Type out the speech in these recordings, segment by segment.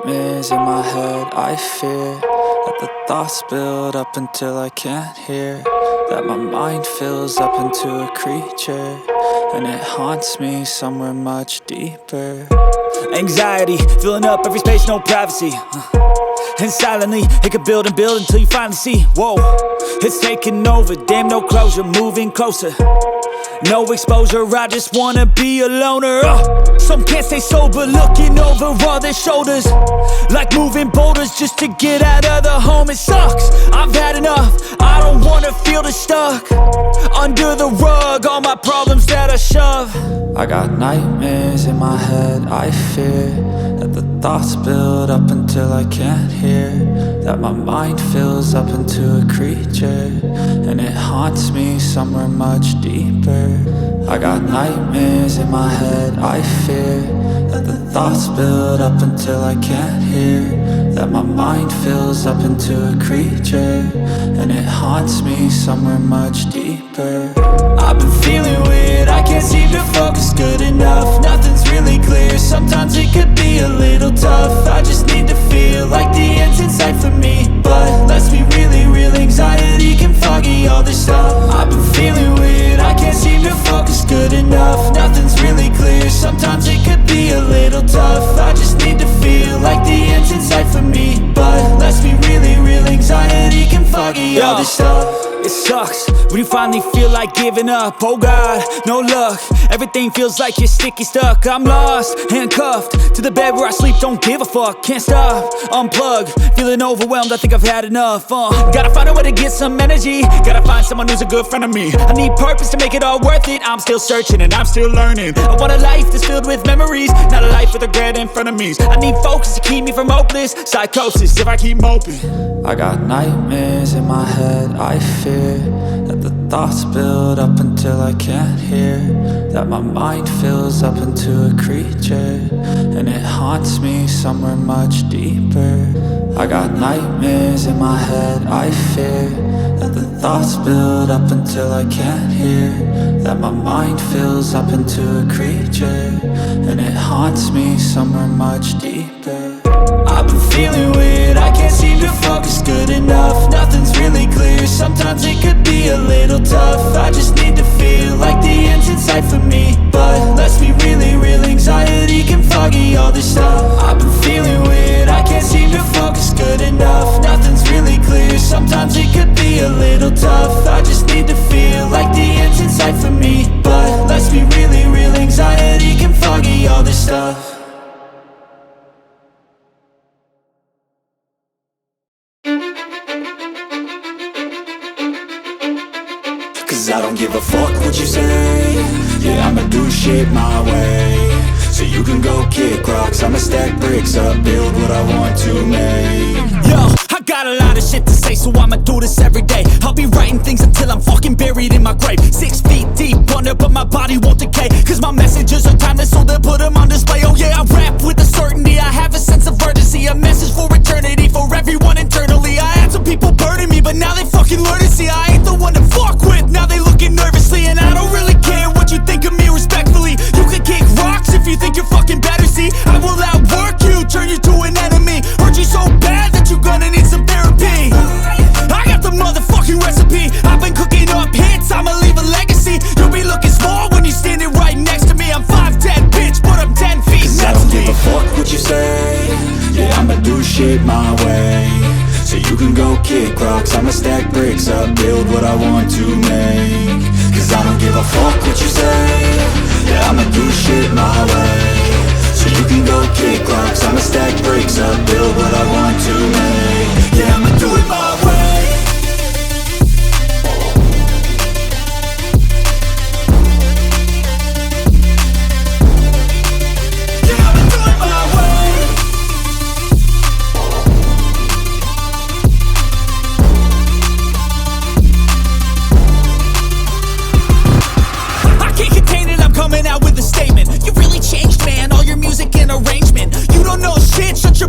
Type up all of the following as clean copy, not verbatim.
nightmares in my head. I fear that the thoughts build up until I can't hear, that my mind fills up into a creature, and it haunts me somewhere much deeper. Anxiety, filling up every space, no privacy. And silently, it could build and build until you finally see, whoa, it's taking over, damn no closure, moving closer. No exposure, I just wanna be a loner. Some can't stay sober, looking over all their shoulders, like moving boulders just to get out of the home. It sucks, I've had enough, I don't wanna feel the stuck under the rug, all my problems that I shove. I got nightmares in my head. I fear that the thoughts build up until I can't hear, that my mind fills up into a creature, and it haunts me somewhere much deeper. I got nightmares in my head. I fear that the thoughts build up until I can't hear, that my mind fills up into a creature, and it haunts me somewhere much deeper. I've been feeling weird, I can't seem to focus good enough. Nothing's really clear, sometimes it could be a little tough. I just need to feel like the end's in sight for me, but let's be really real, anxiety can foggy all this stuff. I've been feeling weird, I can't seem to focus good enough. Nothing's really clear, sometimes it could be a little tough. I just need to feel like the end's in sight for me, but let's be really real, anxiety can foggy all this stuff. It sucks when you finally feel like giving up. Oh God, no luck, everything feels like you're sticky stuck. I'm lost, handcuffed to the bed where I sleep, don't give a fuck. Can't stop, unplug, feeling overwhelmed, I think I've had enough. Gotta find a way to get some energy, gotta find someone who's a good friend of me. I need purpose to make it all worth it, I'm still searching and I'm still learning. I want a life that's filled with memories, not a life with regret and frenemies. I need focus to keep me from hopeless psychosis if I keep moping. I got nightmares in my head. I fear that the thoughts build up until I can't hear, that my mind fills up into a creature, and it haunts me somewhere much deeper. I got nightmares in my head. I fear that the thoughts build up until I can't hear, that my mind fills up into a creature, and it haunts me somewhere much deeper. I've been feeling weird, I can't seem to focus good enough. Nothing's really clear, sometimes it could be a little tough. I just need to feel like the end's in sight for me, but let's be really real, anxiety can foggy all this stuff. I've been feeling weird, I can't seem to focus good enough. Nothing's really clear, sometimes it could be a little tough. I just need to feel like the end's in sight for me, but let's be really real, anxiety can foggy all this stuff. Cause I don't give a fuck what you say. Yeah, I'ma do shit my way. So you can go kick rocks, I'ma stack bricks up, build what I want to make. Yo, I got a lot of shit to say, so I'ma do this every day. I'll be writing things until I'm fucking buried in my grave. 6 feet deep under, but my body won't decay, cause my messages are timeless, so they'll put them on display. Oh yeah, I rap with a certainty, I have a sense of urgency, a message for eternity, for everyone internally. I had some people burning me, but now they fucking learn to see I ain't the one to fuck with. Now they looking nervously, and I don't really care what you think of me respectfully. You can kick rocks if you think you're fucking better, see I will outwork you, turn you to an enemy, hurt you so bad that you're gonna need some therapy. I got the motherfucking recipe, I've been cooking up hits, I'ma leave a legacy. You'll be looking small when you're standing right next to me. I'm 5'10", bitch, but I'm 10 feet. Cause I don't give a fuck what you say. Yeah, I'ma do shit my way. So you can go kick rocks, I'ma stack bricks up, build what I want to make. Cause I don't give a fuck what you say. Yeah, I'ma do shit my way. So you can go kick rocks, I'ma stack bricks up, build what I want to make. Yeah, I'ma do it my way. Coming out with a statement. You really changed, man, all your music and arrangement. You don't know shit, shut your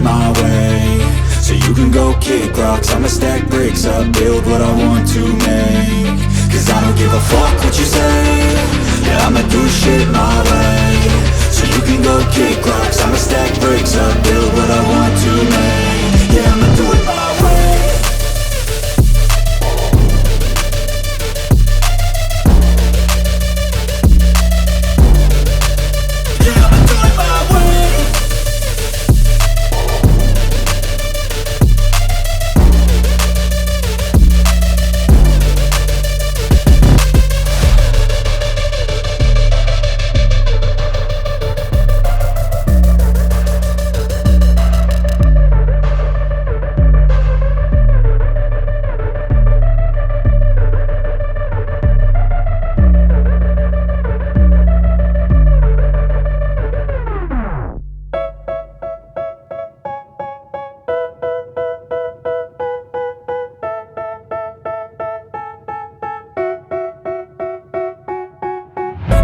my way. So you can go kick rocks, I'ma stack bricks up, build what I want to make. Cause I don't give a fuck what you say, yeah, I'ma do shit my way. So you can go kick rocks, I'ma stack bricks up, build what I want to make. Yeah, I'ma do it my way.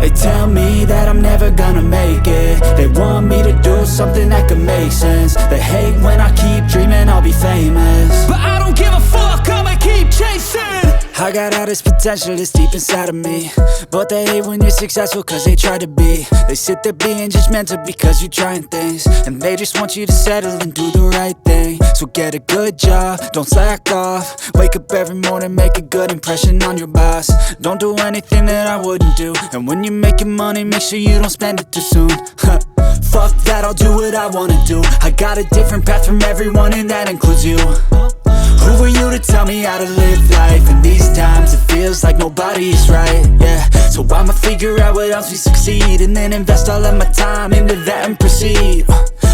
They tell me that I'm never gonna make it. They want me to do something that could make sense. They hate when I keep dreaming I'll be famous, but I don't give a fuck, I'ma keep chasing. I got all this potential that's deep inside of me, but they hate when you're successful cause they try to be. They sit there being judgmental because you're trying things, and they just want you to settle and do the right thing. So get a good job, don't slack off. Wake up every morning, make a good impression on your boss. Don't do anything that I wouldn't do, and when you're making money, make sure you don't spend it too soon. Fuck that, I'll do what I wanna do. I got a different path from everyone and that includes you. Who are you to tell me how to live life? In these times it feels like nobody's right, yeah. So I'ma figure out what else we succeed, and then invest all of my time into that and proceed.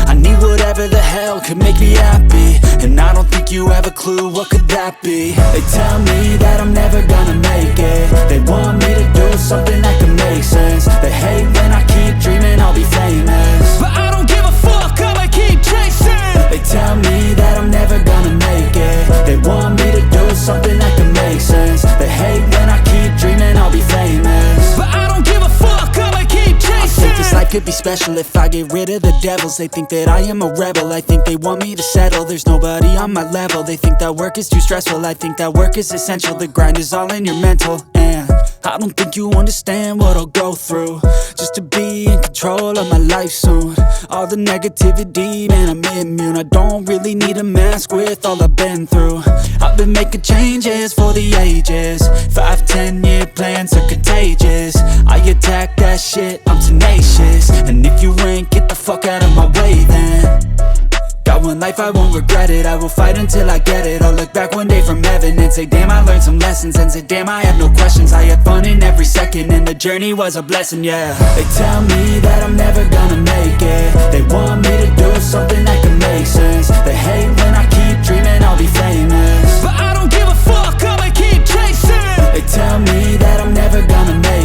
I need whatever the hell could make me happy, and I don't think you have a clue what could that be. They tell me that I'm never gonna make it. They want me to do something that can make sense. They hate when I keep dreaming I'll be famous, but I don't give a fuck, I'ma keep chasing. They tell me that I'm never gonna make it. They want me to do something that can make sense. They hate when I keep dreaming I'll be famous, but I don't give a fuck, I'ma keep chasing. I think this life could be special if I get rid of the devils. They think that I am a rebel, I think they want me to settle. There's nobody on my level. They think that work is too stressful, I think that work is essential. The grind is all in your mental, and I don't think you understand what I'll go through just to be in control of my life soon. All the negativity, man, I'm immune. I don't really need a mask with all I've been through. I've been making changes for the ages. 5-10 year plans are contagious. I attack that shit, I'm tenacious. And if you ain't, get the fuck out of my way then. Got one life, I won't regret it. I will fight until I get it. I'll look back one day from heaven and say, damn, I learned some lessons. And say, damn, I have no questions. I had fun in every second, and the journey was a blessing, yeah. They tell me that I'm never gonna make it. They want me to do something that can make sense. They hate when I keep dreaming I'll be famous, but I don't give a fuck, I'ma keep chasing. They tell me that I'm never gonna make